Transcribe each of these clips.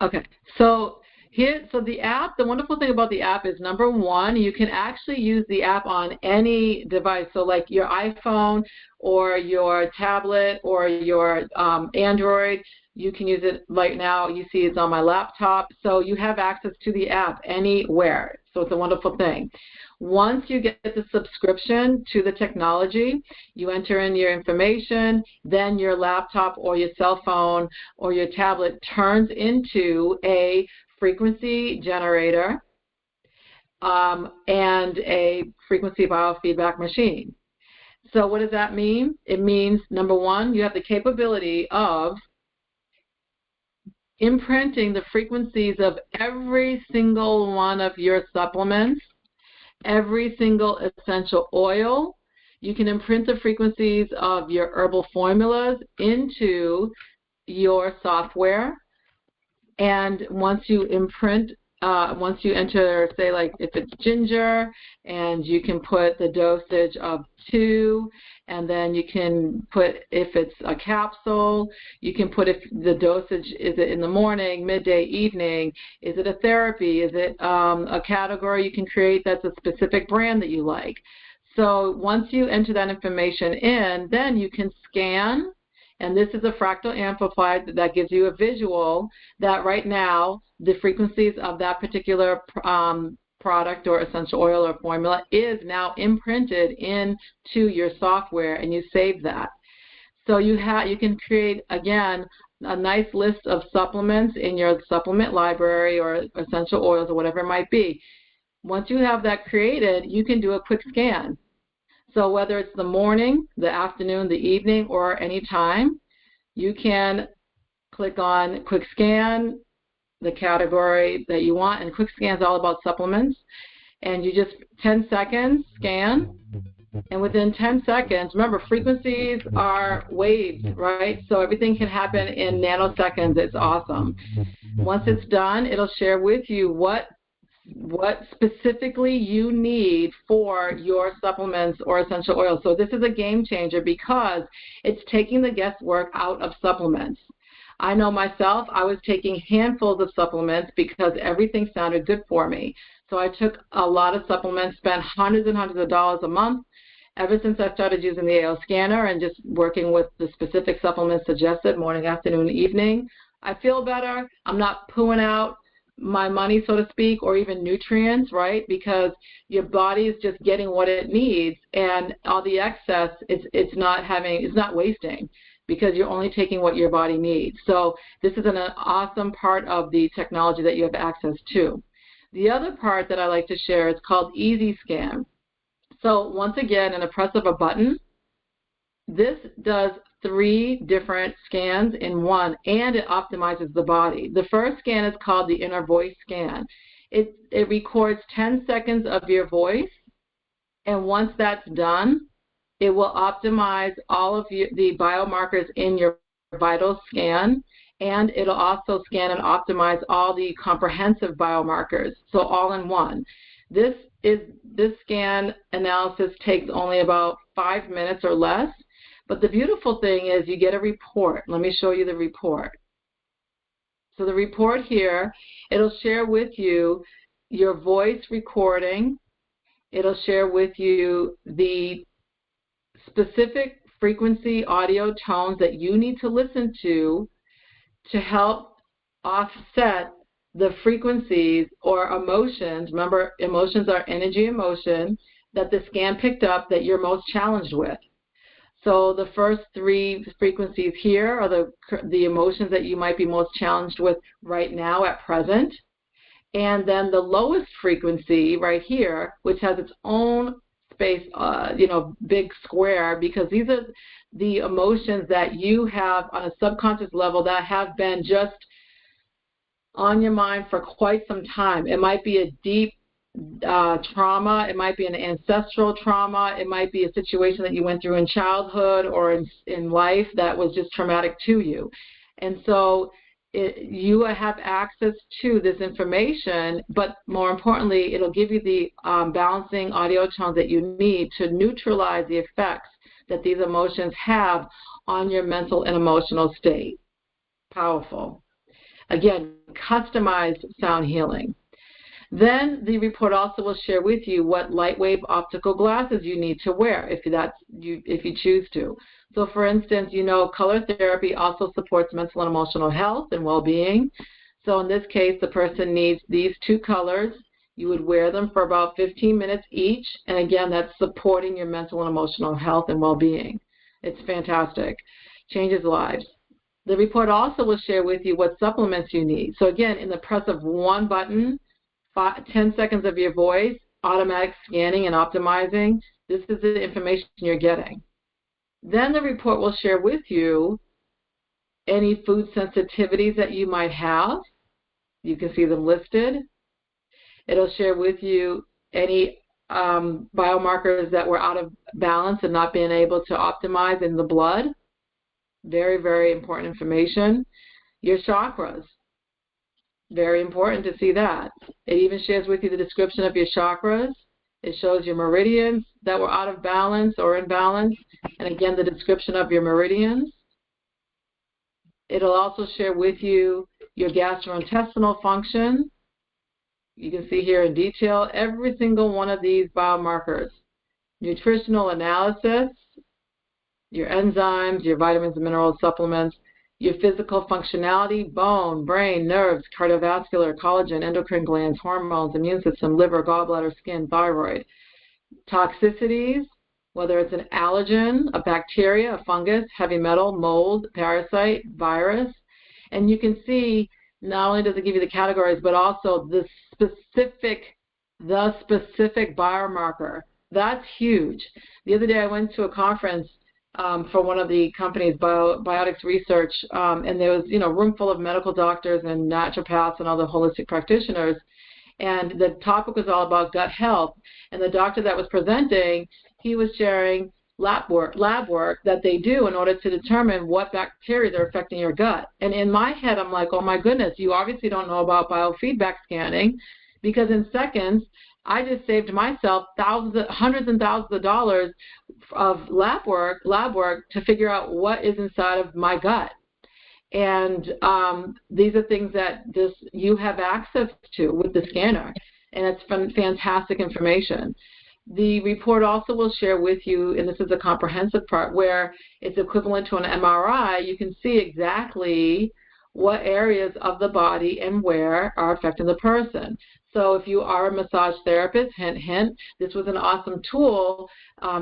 Okay, so the app, the wonderful thing about the app is, number one, you can actually use the app on any device. So like your iPhone or your tablet or your Android, you can use it right now. You see it's on my laptop. So you have access to the app anywhere. So it's a wonderful thing. Once you get the subscription to the technology, you enter in your information, then your laptop or your cell phone or your tablet turns into a frequency generator and a frequency biofeedback machine. So what does that mean? It means, number one, you have the capability of imprinting the frequencies of every single one of your supplements, every single essential oil. You can imprint the frequencies of your herbal formulas into your software. And once you imprint, once you enter, say like if it's ginger, and you can put the dosage of 2, and then you can put, if it's a capsule, you can put if the dosage, is it in the morning, midday, evening, is it a therapy, is it a category you can create that's a specific brand that you like. So once you enter that information in, then you can scan. And this is a fractal amplifier that gives you a visual that right now the frequencies of that particular product or essential oil or formula is now imprinted into your software, and you save that. So you can create, again, a nice list of supplements in your supplement library or essential oils or whatever it might be. Once you have that created, you can do a quick scan. So whether it's the morning, the afternoon, the evening, or any time, you can click on Quick Scan, the category that you want, and Quick Scan is all about supplements. And you just, 10 seconds, scan, and within 10 seconds, remember, frequencies are waves, right? So everything can happen in nanoseconds. It's awesome. Once it's done, it'll share with you what specifically you need for your supplements or essential oils. So this is a game changer because it's taking the guesswork out of supplements. I know myself, I was taking handfuls of supplements because everything sounded good for me. So I took a lot of supplements, spent hundreds and hundreds of dollars a month. Ever since I started using the AO scanner and just working with the specific supplements suggested, morning, afternoon, evening, I feel better. I'm not pooing out my money, so to speak, or even nutrients, right? Because your body is just getting what it needs, and all the excess, it's not wasting, because you're only taking what your body needs. So this is an awesome part of the technology that you have access to. The other part that I like to share is called Easy Scan. So once again, in a press of a button, this does 3 different scans in one, and it optimizes the body. The first scan is called the Inner Voice Scan. It records 10 seconds of your voice, and once that's done, it will optimize all of the biomarkers in your vital scan, and it'll also scan and optimize all the comprehensive biomarkers, so all in one. This scan analysis takes only about 5 minutes or less. But the beautiful thing is you get a report. Let me show you the report. So the report here, it'll share with you your voice recording. It'll share with you the specific frequency audio tones that you need to listen to help offset the frequencies or emotions. Remember, emotions are energy emotion that the scan picked up that you're most challenged with. So the first 3 frequencies here are the emotions that you might be most challenged with right now at present. And then the lowest frequency right here, which has its own space, big square, because these are the emotions that you have on a subconscious level that have been just on your mind for quite some time. It might be a deep trauma, it might be an ancestral trauma, it might be a situation that you went through in childhood or in life that was just traumatic to you. And so you have access to this information, but more importantly, it'll give you the balancing audio tones that you need to neutralize the effects that these emotions have on your mental and emotional state. Powerful. Again, customized sound healing. Then the report also will share with you what light wave optical glasses you need to wear if you choose to. So for instance, color therapy also supports mental and emotional health and well-being. So in this case, the person needs these 2 colors. You would wear them for about 15 minutes each. And again, that's supporting your mental and emotional health and well-being. It's fantastic. Changes lives. The report also will share with you what supplements you need. So again, in the press of one button, 10 seconds of your voice, automatic scanning and optimizing, this is the information you're getting. Then the report will share with you any food sensitivities that you might have. You can see them listed. It'll share with you any biomarkers that were out of balance and not being able to optimize in the blood. Very, very important information. Your chakras. Very important to see that. It even shares with you the description of your chakras. It shows your meridians that were out of balance or in balance, and again, the description of your meridians. It'll also share with you your gastrointestinal function. You can see here in detail every single one of these biomarkers. Nutritional analysis, your enzymes, your vitamins and mineral supplements, your physical functionality, bone, brain, nerves, cardiovascular, collagen, endocrine glands, hormones, immune system, liver, gallbladder, skin, thyroid. Toxicities, whether it's an allergen, a bacteria, a fungus, heavy metal, mold, parasite, virus. And you can see not only does it give you the categories, but also the specific biomarker. That's huge. The other day I went to a conference for one of the companies, Biotics Research, and there was a room full of medical doctors and naturopaths and other holistic practitioners, and the topic was all about gut health. And the doctor that was presenting, he was sharing lab work that they do in order to determine what bacteria are affecting your gut. And in my head, I'm like, oh my goodness, you obviously don't know about biofeedback scanning, because in seconds, I just saved myself hundreds and thousands of dollars of lab work to figure out what is inside of my gut. And these are things that you have access to with the scanner, and it's fantastic information. The report also will share with you, and this is a comprehensive part, where it's equivalent to an MRI. You can see exactly what areas of the body and where are affecting the person. So if you are a massage therapist, hint, hint, this was an awesome tool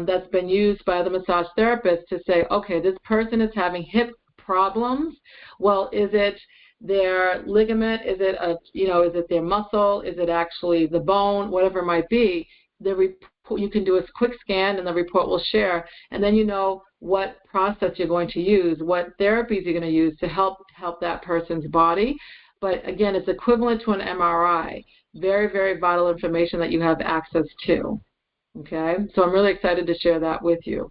that's been used by the massage therapist to say, okay, this person is having hip problems. Well, is it their ligament? Is it is it their muscle? Is it actually the bone? Whatever it might be, you can do a quick scan, and the report will share, and then you know what process you're going to use, what therapies you're going to use to help that person's body. But again, it's equivalent to an MRI. Very, very vital information that you have access to. Okay, so I'm really excited to share that with you.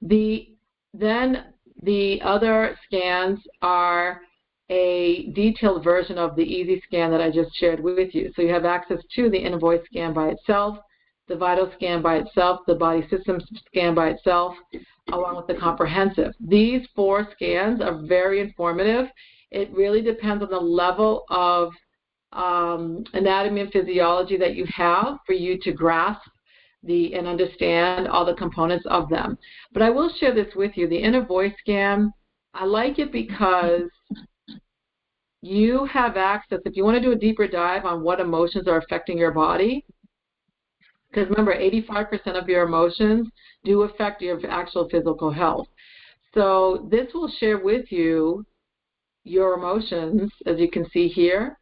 Then the other scans are a detailed version of the easy scan that I just shared with you. So you have access to the inner voice scan by itself, the vital scan by itself, the body systems scan by itself, along with the comprehensive. These 4 scans are very informative. It really depends on the level of anatomy and physiology that you have for you to grasp and understand all the components of them. But I will share this with you. The inner voice scan, I like it because you have access, if you want to do a deeper dive on what emotions are affecting your body, because remember, 85% of your emotions do affect your actual physical health. So this will share with you your emotions, as you can see here,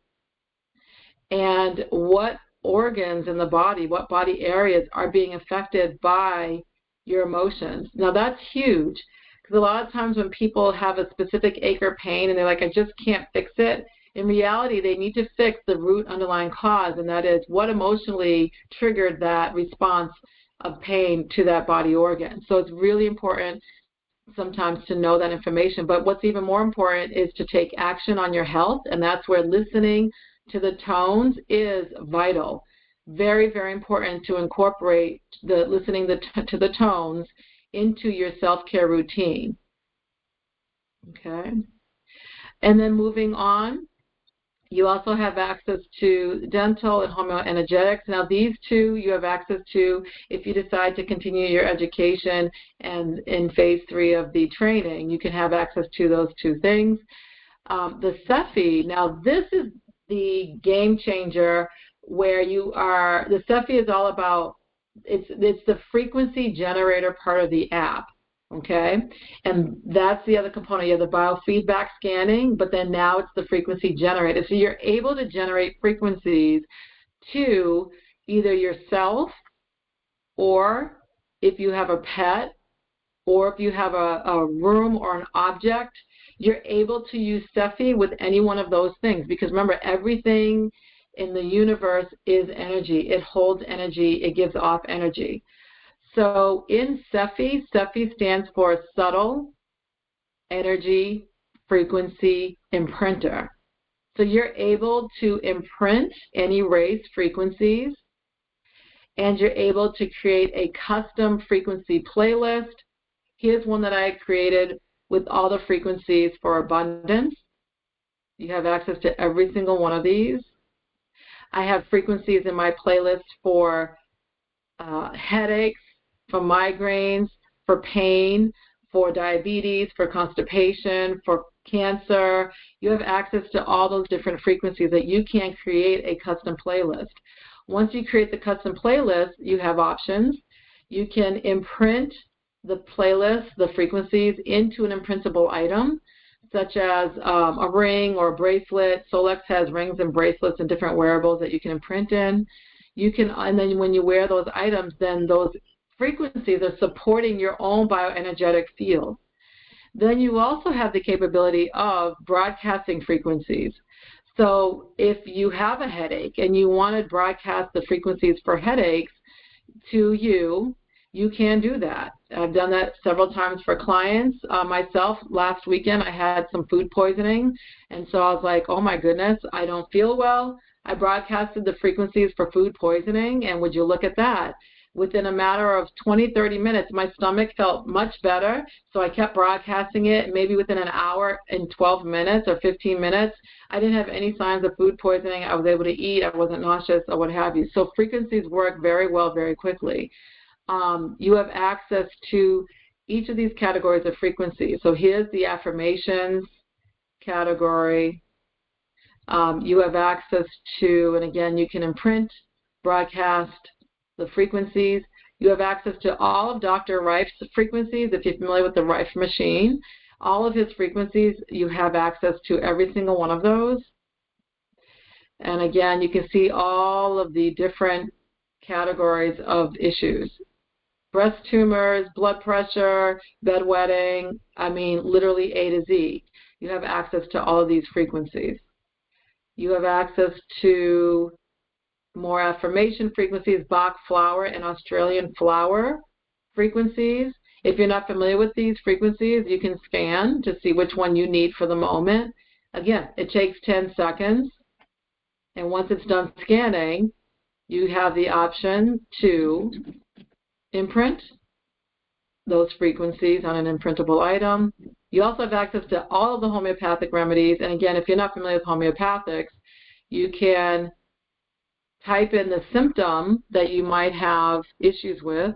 and what organs in the body, what body areas are being affected by your emotions. Now that's huge, because a lot of times when people have a specific ache or pain and they're like, I just can't fix it, in reality they need to fix the root underlying cause, and that is what emotionally triggered that response of pain to that body organ. So it's really important sometimes to know that information, but what's even more important is to take action on your health, and that's where listening to the tones is vital. Very, very important to incorporate the listening to the tones into your self-care routine. Okay. And then moving on, You also have access to dental and homeoenergetics. Now, these two you have access to if you decide to continue your education, and in phase 3 of the training, you can have access to those two things. The Cephi, now this is the game changer where the Cephi is all about, it's the frequency generator part of the app. Okay, and that's the other component. You have the biofeedback scanning, but then now it's the frequency generator. So you're able to generate frequencies to either yourself, or if you have a pet, or if you have a room or an object, you're able to use Cephi with any one of those things. Because remember, everything in the universe is energy. It holds energy. It gives off energy. So in Cephi, Cephi stands for Subtle Energy Frequency Imprinter. So you're able to imprint and erase frequencies, and you're able to create a custom frequency playlist. Here's one that I created with all the frequencies for abundance. You have access to every single one of these. I have frequencies in my playlist for headaches, for migraines, for pain, for diabetes, for constipation, for cancer. You have access to all those different frequencies that you can create a custom playlist. Once you create the custom playlist, you have options. You can imprint the playlist, the frequencies, into an imprintable item, such as a ring or a bracelet. Solex has rings and bracelets and different wearables that you can imprint in. You can, and then when you wear those items, then those frequencies are supporting your own bioenergetic field. Then you also have the capability of broadcasting frequencies. So if you have a headache and you want to broadcast the frequencies for headaches to you, you can do that. I've done that several times for clients. Myself, last weekend, I had some food poisoning, and so I was like, oh my goodness, I don't feel well. I broadcasted the frequencies for food poisoning, and would you look at that? Within a matter of 20, 30 minutes, my stomach felt much better, so I kept broadcasting it. Maybe within an hour and 12 minutes or 15 minutes, I didn't have any signs of food poisoning. I was able to eat. I wasn't nauseous or what have you. So frequencies work very well, very quickly. You have access to each of these categories of frequencies. So here's the affirmations category. You have access to, and again, you can imprint, broadcast the frequencies. You have access to all of Dr. Reif's frequencies. If you're familiar with the Reif machine, all of his frequencies, you have access to every single one of those. And again, you can see all of the different categories of issues. Breast tumors, blood pressure, bedwetting, I mean, literally A to Z. You have access to all of these frequencies. You have access to more affirmation frequencies, Bach flower and Australian flower frequencies. If you're not familiar with these frequencies, you can scan to see which one you need for the moment. Again, it takes 10 seconds. And once it's done scanning, you have the option to imprint those frequencies on an imprintable item. You also have access to all of the homeopathic remedies. And again, if you're not familiar with homeopathics, you can type in the symptom that you might have issues with,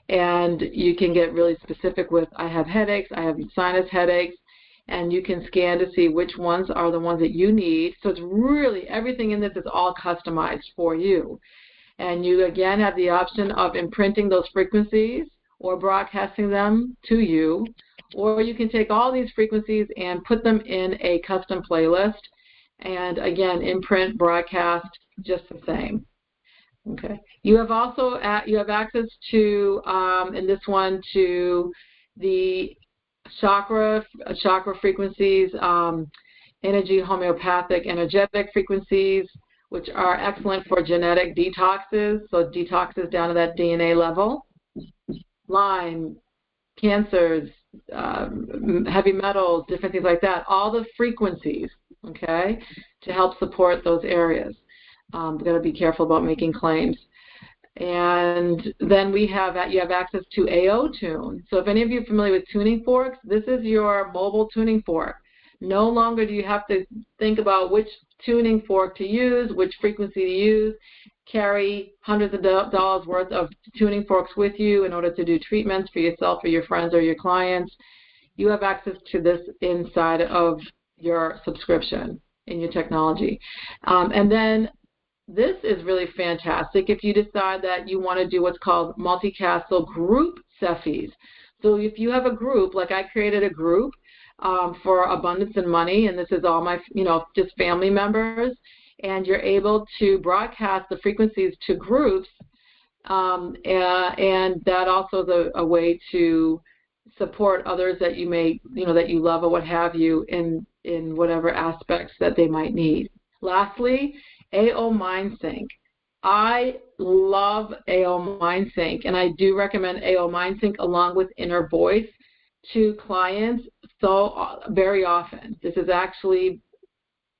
and you can get really specific with, I have headaches, I have sinus headaches, and you can scan to see which ones are the ones that you need. So it's really, everything in this is all customized for you. And you again have the option of imprinting those frequencies or broadcasting them to you, or you can take all these frequencies and put them in a custom playlist, and again, imprint, broadcast, just the same. Okay. You have also you have access to in this one to the chakra frequencies, energy, homeopathic, energetic frequencies, which are excellent for genetic detoxes. So detoxes down to that DNA level, Lyme, cancers, heavy metals, different things like that. All the frequencies. Okay, to help support those areas. We've got to be careful about making claims. And then you have access to AO Tune. So if any of you are familiar with tuning forks, this is your mobile tuning fork. No longer do you have to think about which tuning fork to use, which frequency to use, carry hundreds of dollars worth of tuning forks with you in order to do treatments for yourself or your friends or your clients. You have access to this inside of your subscription in your technology. And then this is really fantastic if you decide that you want to do what's called multi-castle group CEFIs. So if you have a group, like I created a group for Abundance and Money, and this is all my, just family members, and you're able to broadcast the frequencies to groups, and that also is a way to support others that you may, that you love or what have you in whatever aspects that they might need. Lastly, AO MindSync. I love AO MindSync, and I do recommend AO MindSync along with Inner Voice to clients so very often. This is actually,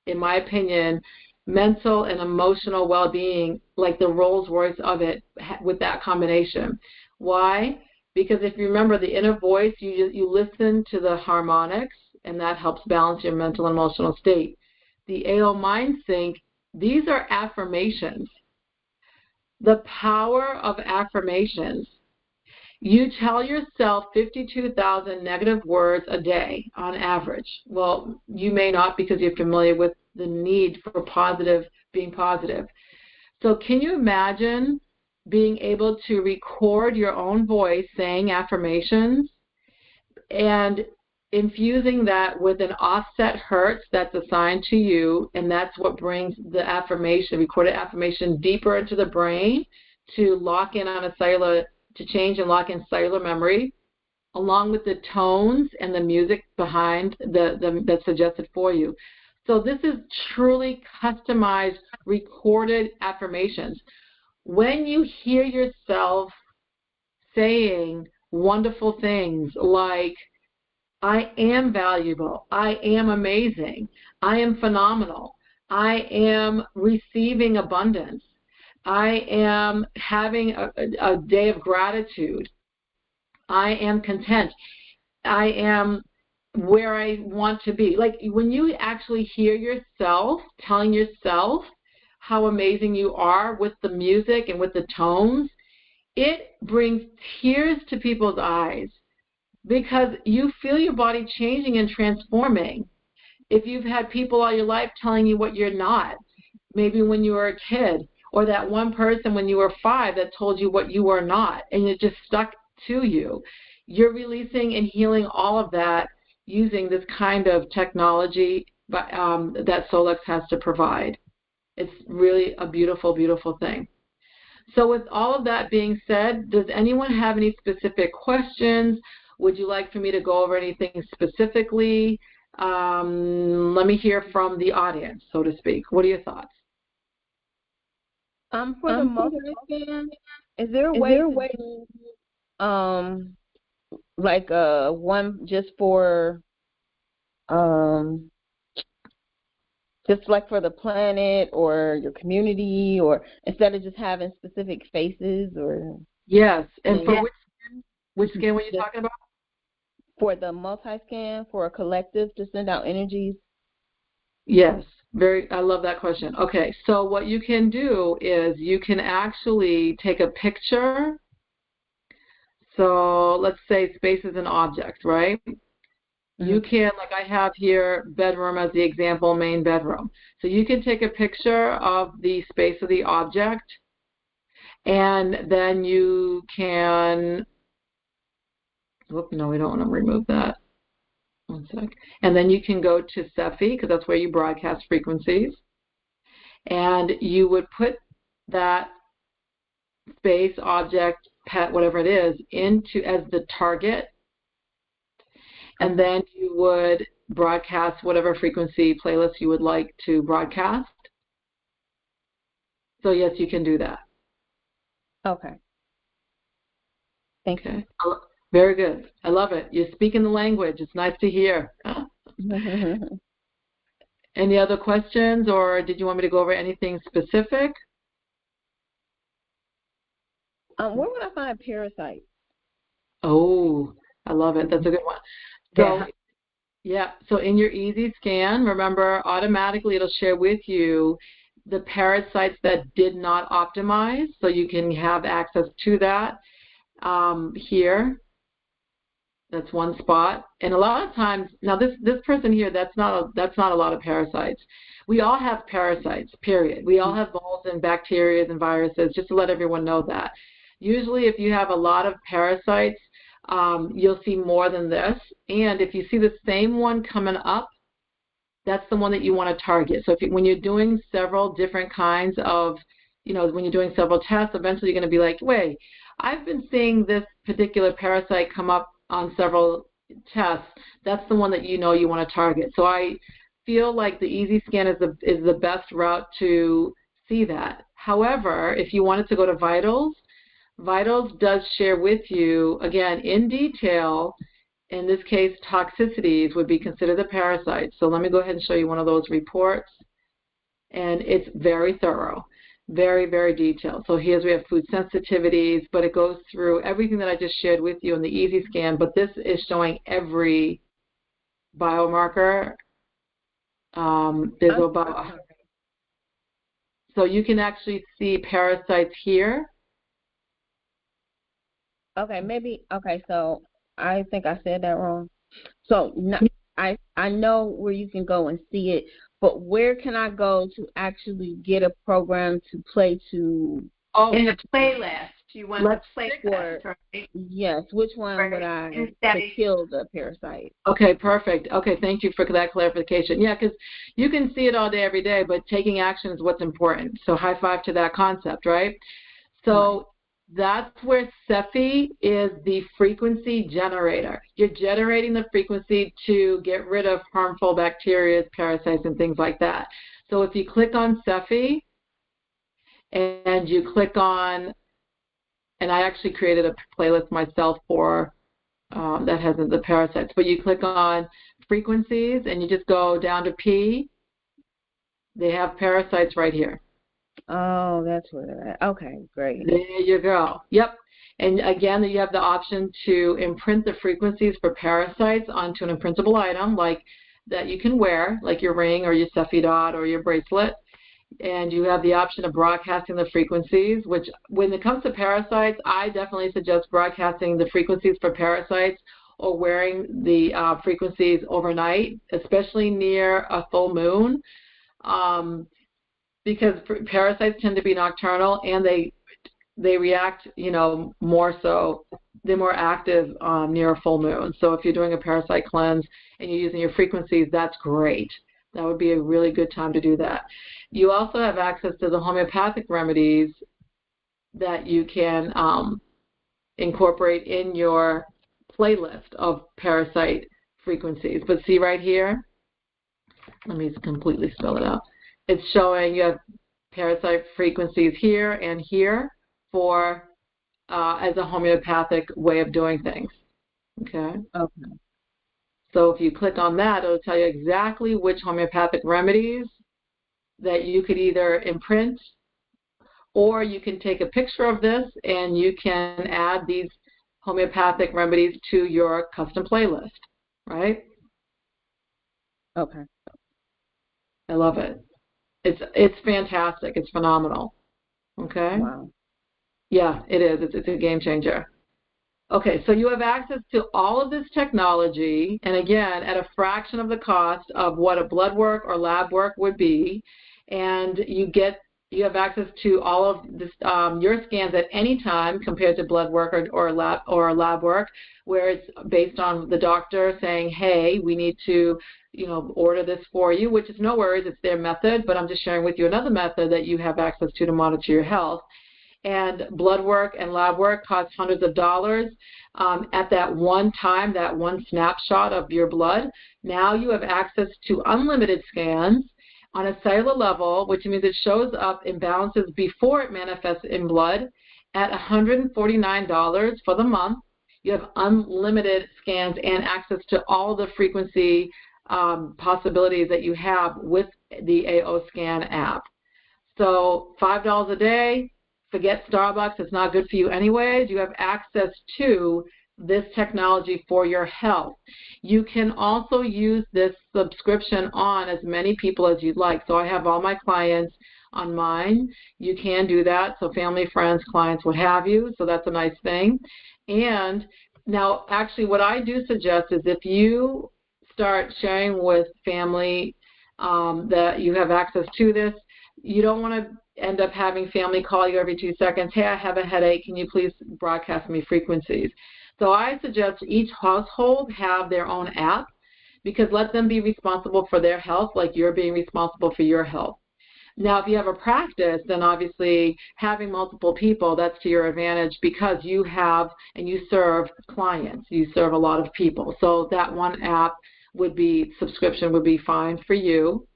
in my opinion, mental and emotional well-being, like the Rolls Royce of it with that combination. Why? Because if you remember the Inner Voice, you listen to the harmonics, and that helps balance your mental and emotional state. The AO MindSync, these are affirmations. The power of affirmations. You tell yourself 52,000 negative words a day on average. Well, you may not because you're familiar with the need for being positive. So can you imagine being able to record your own voice saying affirmations and infusing that with an offset hertz that's assigned to you, and that's what brings the affirmation, recorded affirmation, deeper into the brain to lock in on to change and lock in cellular memory, along with the tones and the music behind that's suggested for you. So this is truly customized, recorded affirmations. When you hear yourself saying wonderful things like, I am valuable, I am amazing, I am phenomenal, I am receiving abundance, I am having a day of gratitude, I am content, I am where I want to be. Like when you actually hear yourself telling yourself how amazing you are with the music and with the tones, it brings tears to people's eyes because you feel your body changing and transforming. If you've had people all your life telling you what you're not, maybe when you were a kid, or that one person when you were 5 that told you what you were not, and it just stuck to you, you're releasing and healing all of that using this kind of technology that Solex has to provide. It's really a beautiful, beautiful thing. So with all of that being said, does anyone have any specific questions? Would you like for me to go over anything specifically? Let me hear from the audience, so to speak. What are your thoughts? For the multi-scan, is there a way to do like one just for just like for the planet or your community, or instead of just having specific faces? Or yes, and for which scan were you talking about? For the multi-scan, for a collective to send out energies. Yes, I love that question. Okay, so what you can do is you can actually take a picture. So let's say spaces and objects, right? You can, like I have here, bedroom as the example, main bedroom. So you can take a picture of the space of the object, and then you can, no, we don't want to remove that. One sec. And then you can go to CEFI, because that's where you broadcast frequencies, and you would put that space, object, pet, whatever it is, into as the target, and then you would broadcast whatever frequency playlist you would like to broadcast. So yes, you can do that. Okay. Thank you. Very good. I love it. You're speaking the language. It's nice to hear. Any other questions, or did you want me to go over anything specific? Where would I find parasites? Oh, I love it. That's a good one. So Yeah, so in your easy scan, remember automatically it'll share with you the parasites that did not optimize, so you can have access to that here. That's one spot. And a lot of times, now this person here, that's not a lot of parasites. We all have parasites, period. We all have molds and bacteria and viruses, just to let everyone know that. Usually if you have a lot of parasites, you'll see more than this. And if you see the same one coming up, that's the one that you want to target. So when you're doing several different kinds of, when you're doing several tests, eventually you're going to be like, wait, I've been seeing this particular parasite come up on several tests. That's the one that you want to target. So I feel like the easy scan is the best route to see that. However, if you wanted to go to Vitals, Vitals does share with you, again, in detail. In this case, toxicities would be considered the parasites. So let me go ahead and show you one of those reports. And it's very thorough, very, very detailed. So we have food sensitivities, but it goes through everything that I just shared with you in the easy scan, but this is showing every biomarker. So you can actually see parasites here. Okay, so I think I said that wrong. So I know where you can go and see it, but where can I go to actually get a program to play to? Oh, in the playlist. You want the playlist, right? Yes. Which one would I to kill the parasite? Okay, perfect. Okay, thank you for that clarification. Yeah, because you can see it all day, every day, but taking action is what's important. So high five to that concept, right? So right. That's where Cepheid is the frequency generator. You're generating the frequency to get rid of harmful bacteria, parasites, and things like that. So if you click on Cepheid and you click on, and I actually created a playlist myself for that has the parasites, but you click on frequencies and you just go down to P. They have parasites right here. Oh, that's where they're at. Okay, great. There you go. Yep. And again, you have the option to imprint the frequencies for parasites onto an imprintable item like that you can wear, like your ring or your Cepheid dot or your bracelet. And you have the option of broadcasting the frequencies, which when it comes to parasites, I definitely suggest broadcasting the frequencies for parasites or wearing the frequencies overnight, especially near a full moon, because parasites tend to be nocturnal and they react, more so. They're more active near a full moon. So if you're doing a parasite cleanse and you're using your frequencies, that's great. That would be a really good time to do that. You also have access to the homeopathic remedies that you can incorporate in your playlist of parasite frequencies. But see right here, let me completely spell it out. It's showing you have parasite frequencies here and here for as a homeopathic way of doing things. Okay. Okay. So if you click on that, it'll tell you exactly which homeopathic remedies that you could either imprint, or you can take a picture of this and you can add these homeopathic remedies to your custom playlist, right? Okay. I love it. It's fantastic. It's phenomenal. Okay? Wow. Yeah, it is. It's a game changer. Okay, so you have access to all of this technology, and again, at a fraction of the cost of what a blood work or lab work would be, and you have access to all of this, your scans at any time compared to blood work or lab work, where it's based on the doctor saying, hey, we need to order this for you, which is no worries, it's their method, but I'm just sharing with you another method that you have access to monitor your health. And blood work and lab work costs hundreds of dollars at that one time, that one snapshot of your blood. Now you have access to unlimited scans on a cellular level, which means it shows up imbalances before it manifests in blood at $149 for the month. You have unlimited scans and access to all the frequency possibilities that you have with the AO Scan app. So $5 a day. Forget Starbucks, it's not good for you anyways. You have access to this technology for your health. You can also use this subscription on as many people as you'd like. So I have all my clients on mine. You can do that, so family, friends, clients, what have you. So that's a nice thing. And now, actually, what I do suggest is if you start sharing with family that you have access to this, you don't want to end up having family call you every 2 seconds. Hey, I have a headache. Can you please broadcast me frequencies? So I suggest each household have their own app, because let them be responsible for their health like you're being responsible for your health. Now, if you have a practice, then obviously having multiple people, that's to your advantage, because you have and you serve clients. You serve a lot of people. So that one app subscription would be fine for you.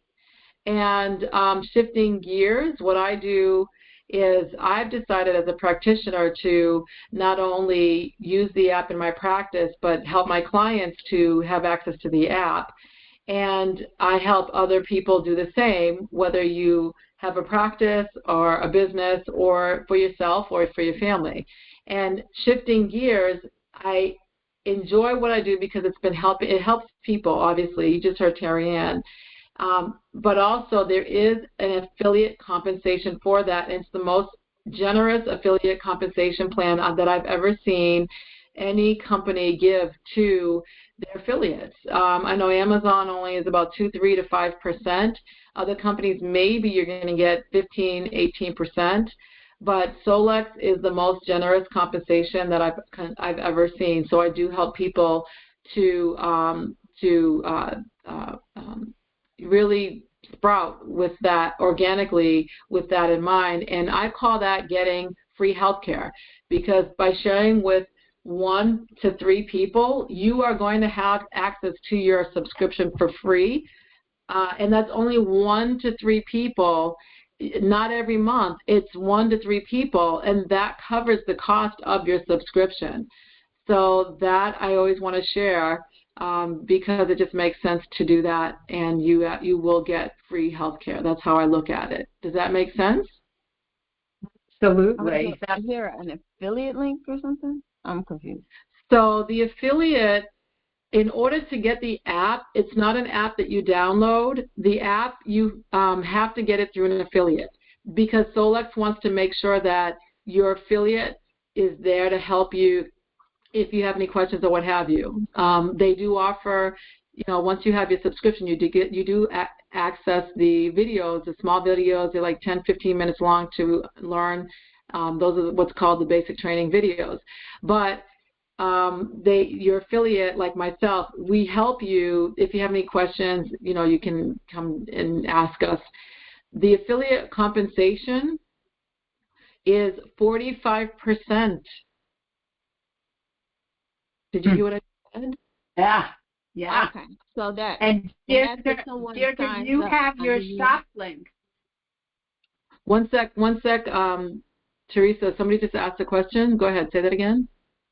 And shifting gears, what I do is I've decided as a practitioner to not only use the app in my practice, but help my clients to have access to the app. And I help other people do the same, whether you have a practice or a business or for yourself or for your family. And shifting gears, I enjoy what I do because it helps people, obviously. You just heard Terry Ann. But also there is an affiliate compensation for that, and it's the most generous affiliate compensation plan that I've ever seen any company give to their affiliates. I know Amazon only is about 3 to 5%. Other companies, maybe you're going to get 15, 18%. But Solex is the most generous compensation that I've ever seen. So I do help people to really sprout with that organically, with that in mind. And I call that getting free healthcare, because by sharing with 1 to 3 people, you are going to have access to your subscription for free. And that's only 1 to 3 people, not every month. It's 1 to 3 people, and that covers the cost of your subscription. So that I always want to share, because it just makes sense to do that, and you will get free health care. That's how I look at it. Does that make sense? Absolutely. Is there an affiliate link or something? I'm confused. So the affiliate, in order to get the app, it's not an app that you download. The app, you have to get it through an affiliate, because Solex wants to make sure that your affiliate is there to help you if you have any questions or what have you. They do offer, once you have your subscription, you do access the videos, the small videos. They're like 10, 15 minutes long to learn. Those are what's called the basic training videos. But your affiliate, like myself, we help you. If you have any questions, you can come and ask us. The affiliate compensation is 45%. Did you hear what I said? Yeah. Yeah. Okay. So that, and Deirdre, you have your shop link. One sec. Teresa, somebody just asked a question. Go ahead. Say that again.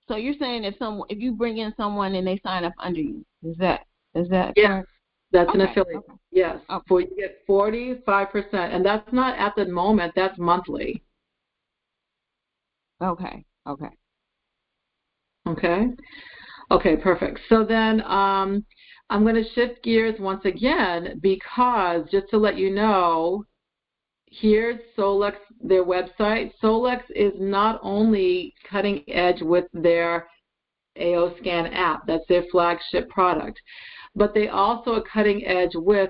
So you're saying if you bring in someone and they sign up under you, is that yes, correct? That's an affiliate. Okay. Yes. Okay. You get 45%, and that's not at the moment. That's monthly. Okay. Okay, perfect. So then I'm going to shift gears once again, because just to let you know, here's Solex, their website. Solex is not only cutting edge with their AO Scan app, that's their flagship product, but they also are cutting edge with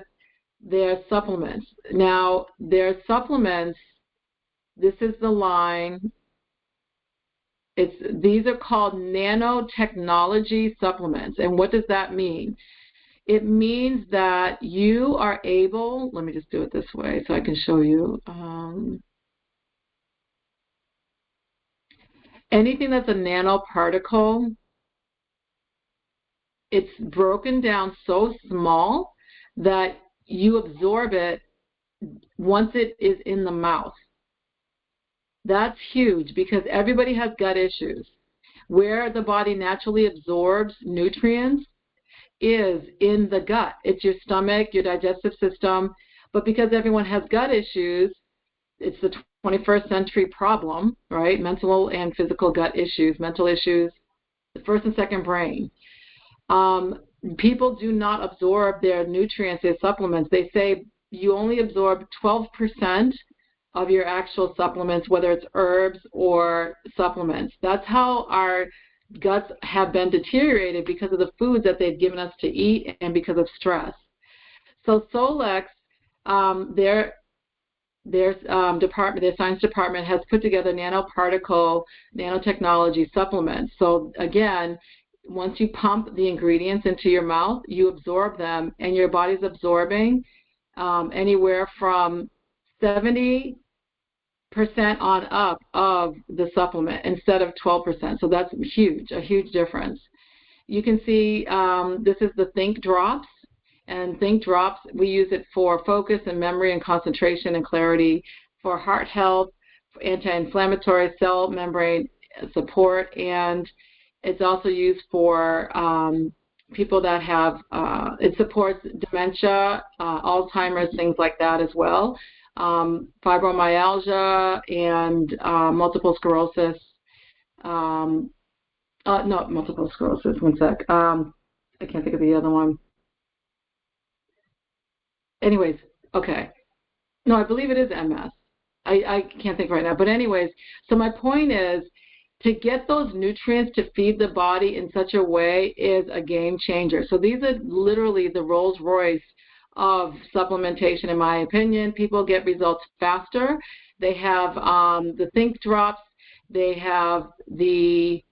their supplements. Now, their supplements, this is the line. These are called nanotechnology supplements. And what does that mean? It means that you are able, let me just do it this way so I can show you. Anything that's a nanoparticle, it's broken down so small that you absorb it once it is in the mouth. That's huge, because everybody has gut issues. Where the body naturally absorbs nutrients is in the gut. It's your stomach, your digestive system. But because everyone has gut issues, it's the 21st century problem, right? Mental and physical gut issues, mental issues, the first and second brain. People do not absorb their nutrients, their supplements. They say you only absorb 12% of your actual supplements, whether it's herbs or supplements. That's how our guts have been deteriorated because of the foods that they've given us to eat and because of stress. So Solex, their science department has put together nanoparticle, nanotechnology supplements. So again, once you pump the ingredients into your mouth, you absorb them, and your body's absorbing anywhere from 70% on up of the supplement instead of 12%. So that's huge, a huge difference. You can see this is the Think Drops. And Think Drops, we use it for focus and memory and concentration and clarity, for heart health, for anti-inflammatory, cell membrane support, and it's also used for people that have, it supports dementia, Alzheimer's, things like that as well, fibromyalgia and multiple sclerosis. Not multiple sclerosis, one sec. I can't think of the other one. Anyways, okay. No, I believe it is MS. I can't think right now. But anyways, so my point is, to get those nutrients to feed the body in such a way is a game changer. So these are literally the Rolls Royce of supplementation, in my opinion. People get results faster. They have the Think Drops. They have the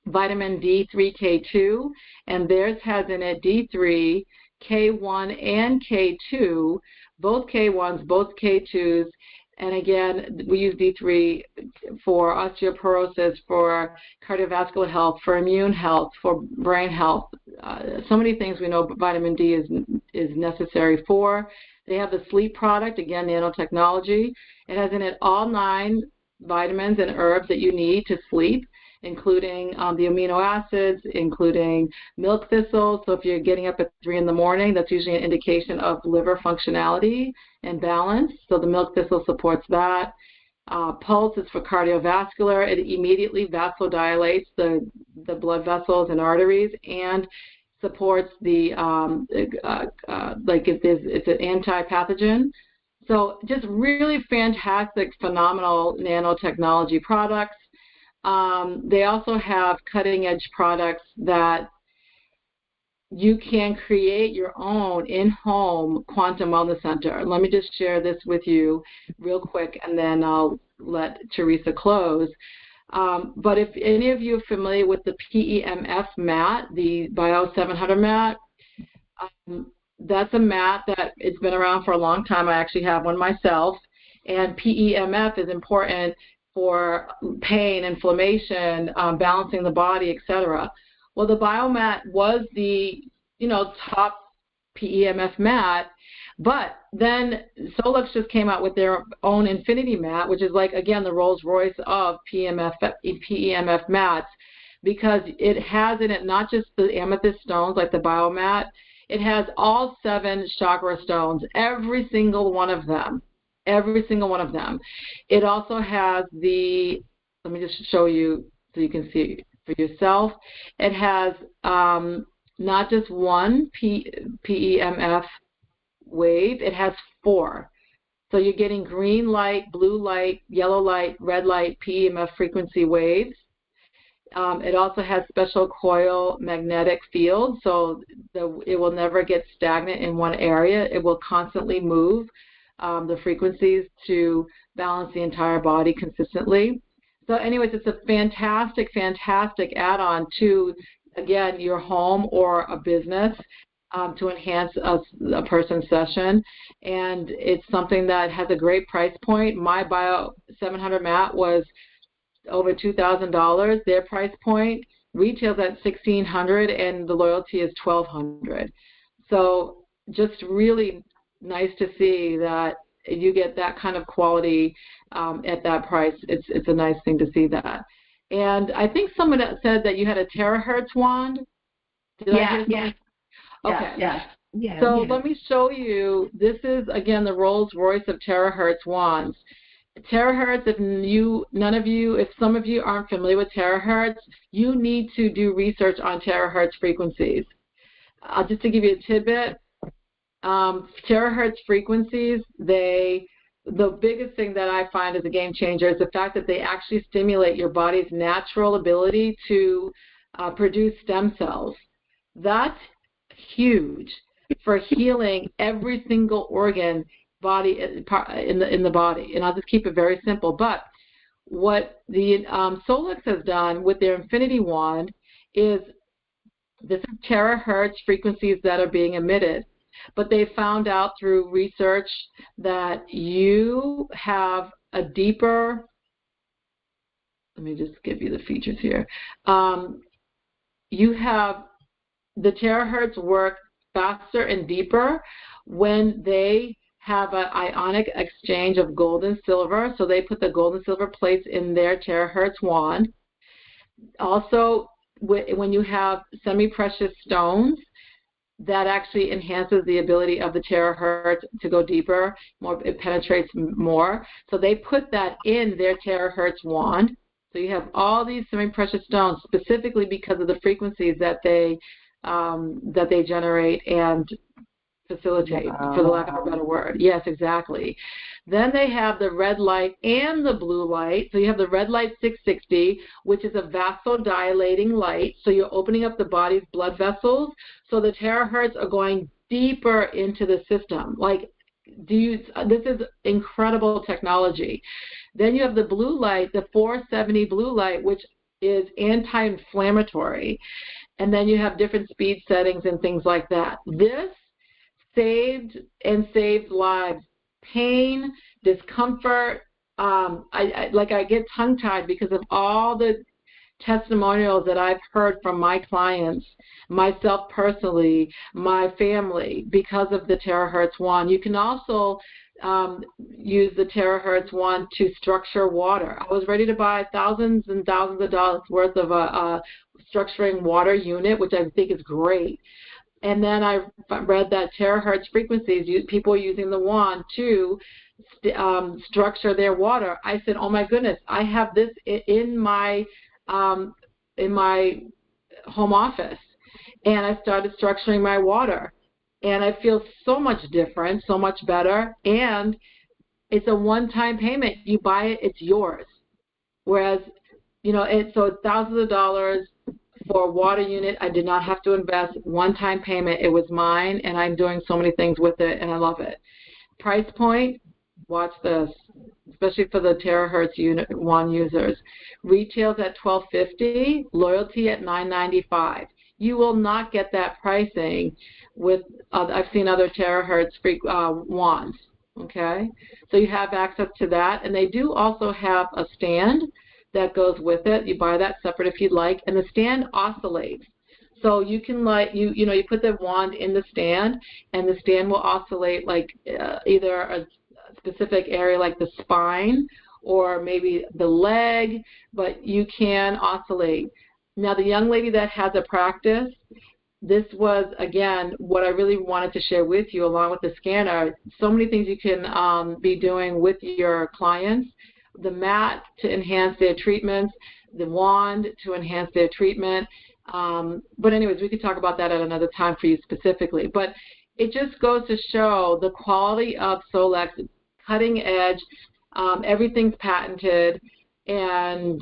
vitamin D3K2, and theirs has in it D3, K1, and K2, both K1s, both K2s. And again, we use D3 for osteoporosis, for cardiovascular health, for immune health, for brain health. So many things we know vitamin D is necessary for. They have the sleep product, again, nanotechnology. It has in it all 9 vitamins and herbs that you need to sleep, including the amino acids, including milk thistle. So if you're getting up at 3 in the morning, that's usually an indication of liver functionality and balance. So the milk thistle supports that. Pulse is for cardiovascular. It immediately vasodilates the blood vessels and arteries, and supports the, it's an anti-pathogen. So just really fantastic, phenomenal nanotechnology products. They also have cutting-edge products that you can create your own in-home quantum wellness center. Let me just share this with you real quick, and then I'll let Teresa close. But if any of you are familiar with the PEMF mat, the Bio 700 mat, that's a mat that it's been around for a long time. I actually have one myself, and PEMF is important for pain, inflammation, balancing the body, etc. Well, the Biomat was the, top PEMF mat, but then Solex just came out with their own Infinity mat, which is like, again, the Rolls Royce of PEMF mats, because it has in it not just the amethyst stones like the Biomat, it has all 7 chakra stones, every single one of them. Every single one of them. It also has the, let me just show you so you can see for yourself. It has not just one PEMF wave, it has 4. So you're getting green light, blue light, yellow light, red light, PEMF frequency waves. It also has special coil magnetic field, so it will never get stagnant in one area. It will constantly move the frequencies to balance the entire body consistently. So anyways, it's a fantastic, fantastic add-on to, again, your home or a business to enhance a person's session. And it's something that has a great price point. My Bio 700 mat was over $2,000. Their price point retails at $1,600, and the loyalty is $1,200. So just really nice to see that you get that kind of quality at that price. It's a nice thing to see that. And I think someone said that you had a terahertz wand. Did I hear something? Yeah. Okay. Yeah. So let me show you. This is, again, the Rolls Royce of terahertz wands. terahertz, if some of you aren't familiar with terahertz, you need to do research on terahertz frequencies. Just to give you a tidbit, terahertz frequencies, the biggest thing that I find as a game changer is the fact that they actually stimulate your body's natural ability to produce stem cells. That's huge for healing every single organ in the body. And I'll just keep it very simple. But what the Solex has done with their Infinity Wand is this is terahertz frequencies that are being emitted. But they found out through research that you have a deeper, let me just give you the features here. You have the terahertz work faster and deeper when they have an ionic exchange of gold and silver. So they put the gold and silver plates in their terahertz wand. Also, when you have semi-precious stones, that actually enhances the ability of the terahertz to go deeper. It penetrates more. So they put that in their terahertz wand. So you have all these semi-precious stones specifically because of the frequencies that they generate and facilitate, for the lack of a better word. Yes, exactly. Then they have the red light and the blue light. So you have the red light 660, which is a vasodilating light. So you're opening up the body's blood vessels. So the terahertz are going deeper into the system. This is incredible technology. Then you have the blue light, the 470 blue light, which is anti-inflammatory. And then you have different speed settings and things like that. This saved lives. Pain, discomfort. I get tongue-tied because of all the testimonials that I've heard from my clients, myself personally, my family, because of the terahertz wand. You can also use the terahertz wand to structure water. I was ready to buy thousands and thousands of dollars worth of a structuring water unit, which I think is great. And then I read that terahertz frequencies, people are using the wand to structure their water. I said, oh my goodness, I have this in my home office. And I started structuring my water. And I feel so much different, so much better. And it's a one-time payment. You buy it, it's yours. Whereas, so it's thousands of dollars for a water unit. I did not have to invest. One-time payment. It was mine, and I'm doing so many things with it, and I love it. Price point, watch this, especially for the terahertz wand users. Retails at $1,250, loyalty at $995. You will not get that pricing with, I've seen other terahertz wands, okay? So you have access to that, and they do also have a stand that goes with it. You buy that separate if you'd like, and the stand oscillates. So you can you put the wand in the stand, and the stand will oscillate either a specific area like the spine or maybe the leg, but you can oscillate. Now the young lady that has a practice, this was, again, what I really wanted to share with you along with the scanner. So many things you can be doing with your clients. The mat to enhance their treatments, the wand to enhance their treatment. But anyways, we could talk about that at another time for you specifically. But it just goes to show the quality of Solex, cutting edge, everything's patented, and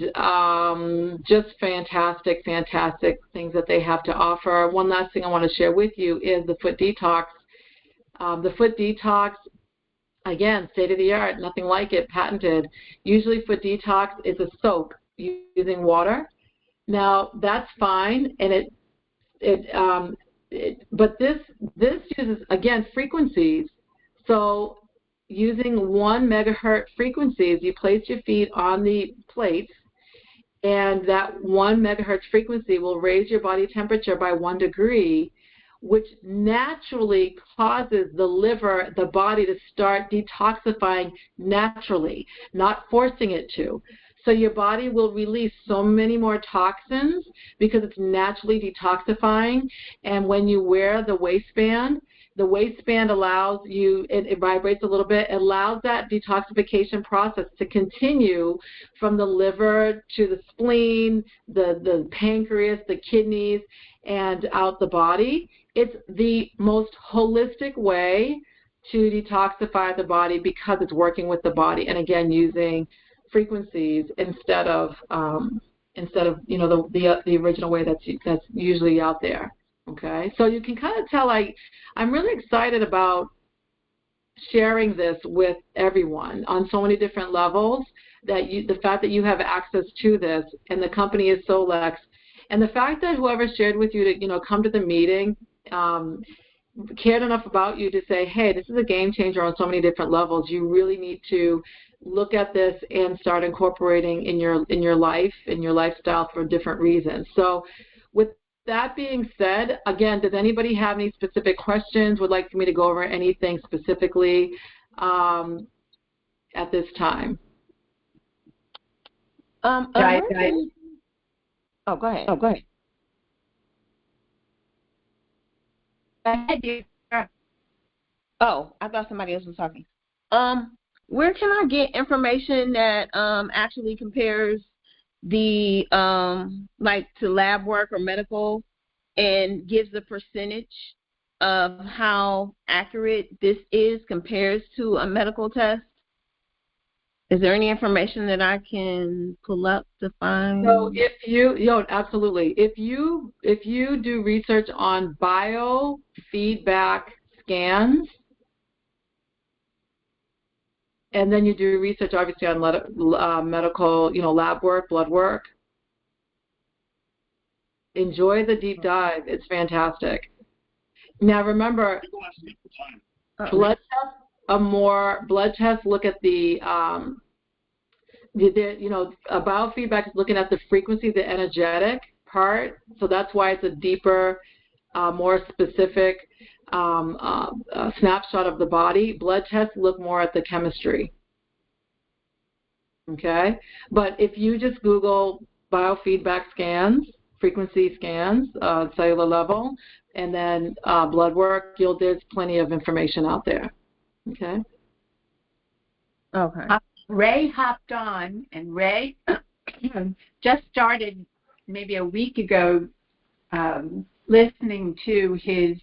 just fantastic, fantastic things that they have to offer. One last thing I want to share with you is the Foot Detox. The Foot Detox, again, state-of-the-art, nothing like it, patented. Usually Foot Detox is a soak using water. Now, that's fine, and but this uses, again, frequencies. So using 1 megahertz frequencies, you place your feet on the plates, and that 1 megahertz frequency will raise your body temperature by 1 degree, which naturally causes the liver, the body, to start detoxifying naturally, not forcing it to. So your body will release so many more toxins because it's naturally detoxifying. And when you wear the waistband the waistband allows you, it vibrates a little bit, it allows that detoxification process to continue from the liver to the spleen, the pancreas, the kidneys, and out the body. It's the most holistic way to detoxify the body because it's working with the body, and again, using frequencies instead of the original way that's usually out there. Okay, so you can kind of tell I'm really excited about sharing this with everyone on so many different levels, the fact that you have access to this, and the company is Solex, and the fact that whoever shared with you to come to the meeting cared enough about you to say, hey, this is a game changer on so many different levels. You really need to look at this and start incorporating in your life, in your lifestyle for different reasons. So with that being said, again, does anybody have any specific questions, would like for me to go over anything specifically at this time? Go ahead. Oh, go ahead. Go ahead. Oh, I thought somebody else was talking. Where can I get information that actually compares the to lab work or medical, and gives the percentage of how accurate this compares to a medical test? Is there any information that I can pull up to find? So absolutely. If you do research on biofeedback scans, and then you do research, obviously, on medical, lab work, blood work, enjoy the deep dive. It's fantastic. Now, remember, blood tests look at the biofeedback is looking at the frequency, the energetic part. So that's why it's a deeper, more specific snapshot of the body. Blood tests look more at the chemistry. Okay, but if you just Google biofeedback scans, frequency scans, cellular level, and then blood work, there's plenty of information out there. Okay. Okay. Ray hopped on, and Ray just started maybe a week ago listening to his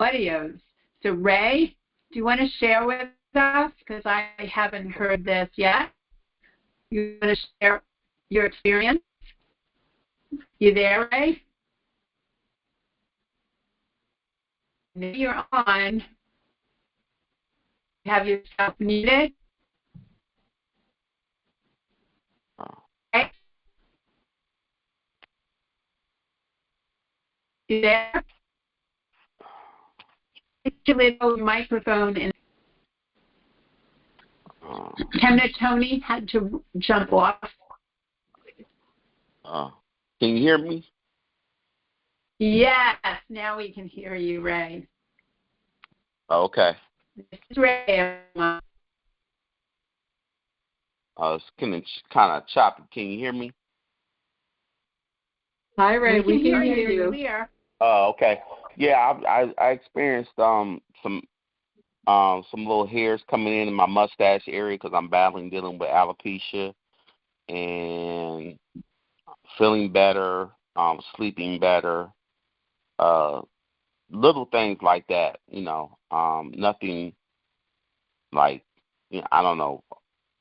audios. So, Ray, do you want to share with us? Because I haven't heard this yet. You want to share your experience? You there, Ray? Now you're on. Have yourself muted. Okay. You there? Put your little microphone in. Tony had to jump off. Can you hear me? Yes, now we can hear you, Ray. Okay. This is Ray. It's kind of choppy. Can you hear me? Hi, Ray. We can hear you. clear. Oh, okay. Yeah, I experienced some little hairs coming in my mustache area because I'm dealing with alopecia, and feeling better, sleeping better, little things like that. Nothing like I don't know,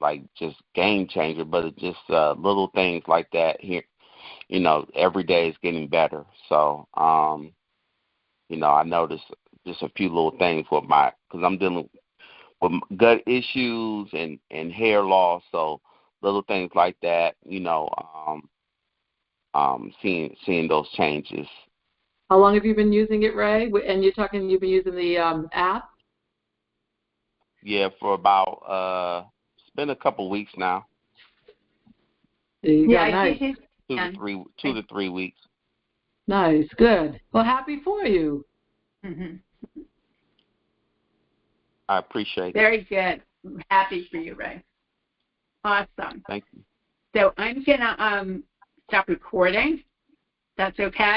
like just game changer, but it's just little things like that here. Every day is getting better. So, I noticed just a few little things because I'm dealing with gut issues and hair loss. So little things like that, seeing those changes. How long have you been using it, Ray? And you've been using the app? Yeah, for about it's been a couple weeks now. Nice. 2 to 3 weeks. Nice, good. Well, happy for you. Mm-hmm. I appreciate it. Very good. I'm happy for you, Ray. Awesome. Thank you. So I'm gonna stop recording. That's okay.